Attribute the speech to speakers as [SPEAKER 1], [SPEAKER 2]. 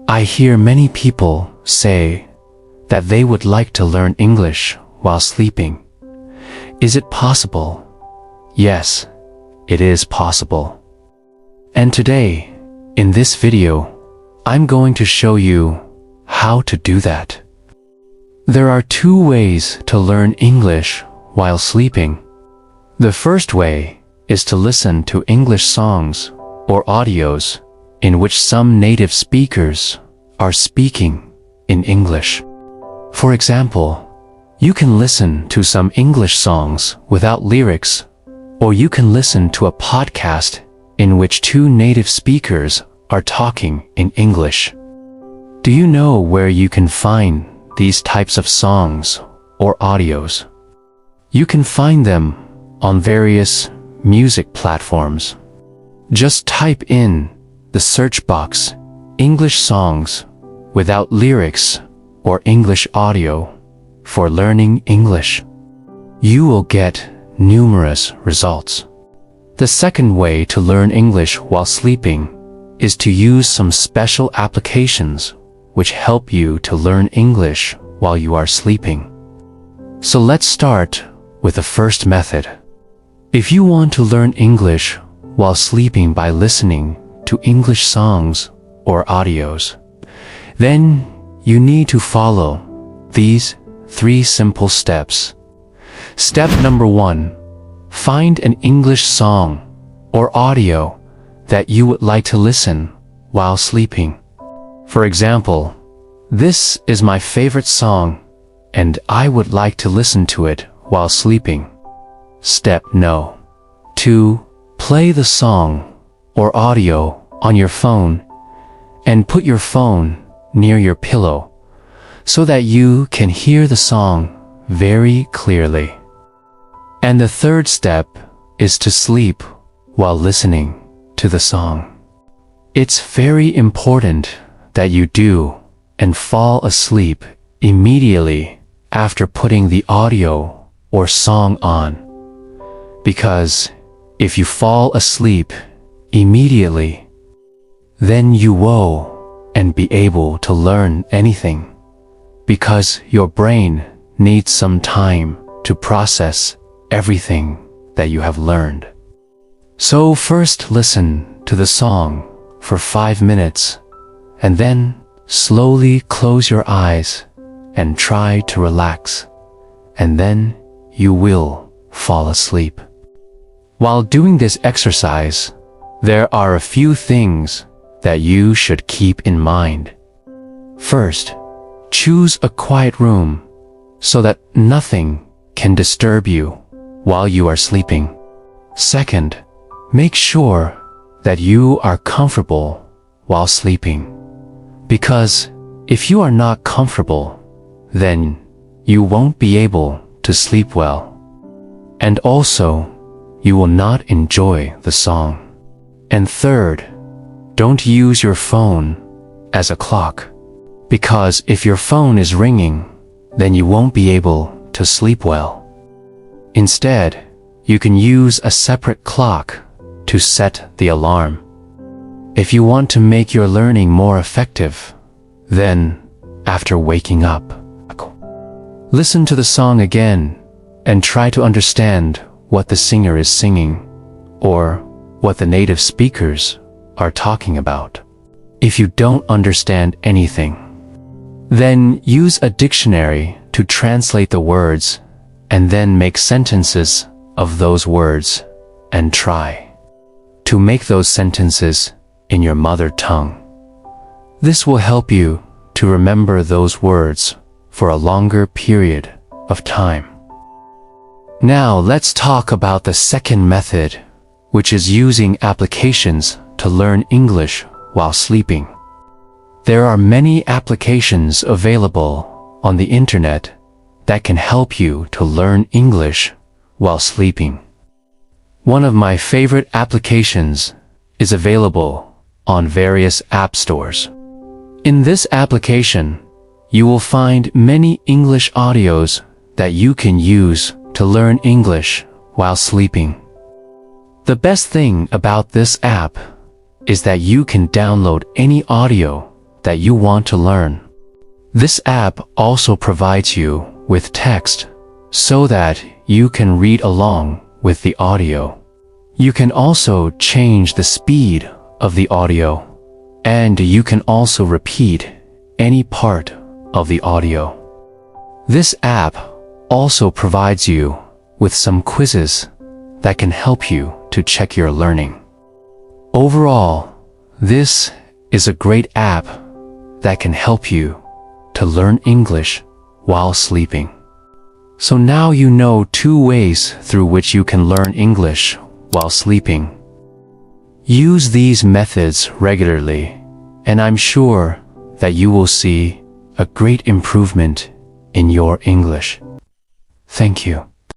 [SPEAKER 1] I hear many people say that they would like to learn English while sleeping. Is it possible? Yes, it is possible. And today, in this video, I'm going to show you how to do that. There are two ways to learn English while sleeping. The first way is to listen to English songs or audios in which some native speakers are speaking in English. For example, you can listen to some English songs without lyrics, or you can listen to a podcast in which two native speakers are talking in English. Do you know where you can find these types of songs or audios? You can find them on various music platforms. Just type in the search box English songs without lyrics or English audio for learning English. You will get numerous results. The second way to learn English while sleeping is to use some special applications which help you to learn English while you are sleeping. So let's start with the first method. If you want to learn English while sleeping by listening to English songs or audios, then you need to follow these 3 simple steps. Step number 1, find an English song or audio that you would like to listen while sleeping. For example, this is my favorite song and I would like to listen to it while sleeping. Step 2, play the song or audio on your phone and put your phone near your pillow so that you can hear the song very clearly. And the third step is to sleep while listening to the song. It's very important that you do and fall asleep immediately after putting the audio or song on. Because if you fall asleep immediately, then you won't be able to learn anything, because your brain needs some time to process everything that you have learned. So first listen to the song for 5 minutes, and then slowly close your eyes and try to relax, and then you will fall asleep. While doing this exercise, there are a few things that you should keep in mind. First, choose a quiet room so that nothing can disturb you while you are sleeping. Second, make sure that you are comfortable while sleeping, because if you are not comfortable, then you won't be able to sleep well. And also, you will not enjoy the song. And third, don't use your phone as a clock, because if your phone is ringing, then you won't be able to sleep well. Instead, you can use a separate clock to set the alarm. If you want to make your learning more effective, then, after waking up, listen to the song again and try to understand what the singer is singing or what the native speakers are talking about. If you don't understand anything, then use a dictionary to translate the words and then make sentences of those words and try to make those sentences in your mother tongue. This will help you to remember those words for a longer period of time. Now let's talk about the second method, which is using applications to learn English while sleeping. There are many applications available on the internet that can help you to learn English while sleeping. One of my favorite applications is available on various app stores. In this application, you will find many English audios that you can use to learn English while sleeping. The best thing about this app is that you can download any audio that you want to learn. This app also provides you with text so that you can read along with the audio. You can also change the speed of the audio, and you can also repeat any part of the audio. This app also provides you with some quizzes that can help you to check your learning. Overall, this is a great app that can help you to learn English while sleeping. So now you know 2 ways through which you can learn English while sleeping. Use these methods regularly, and I'm sure that you will see a great improvement in your English. Thank you.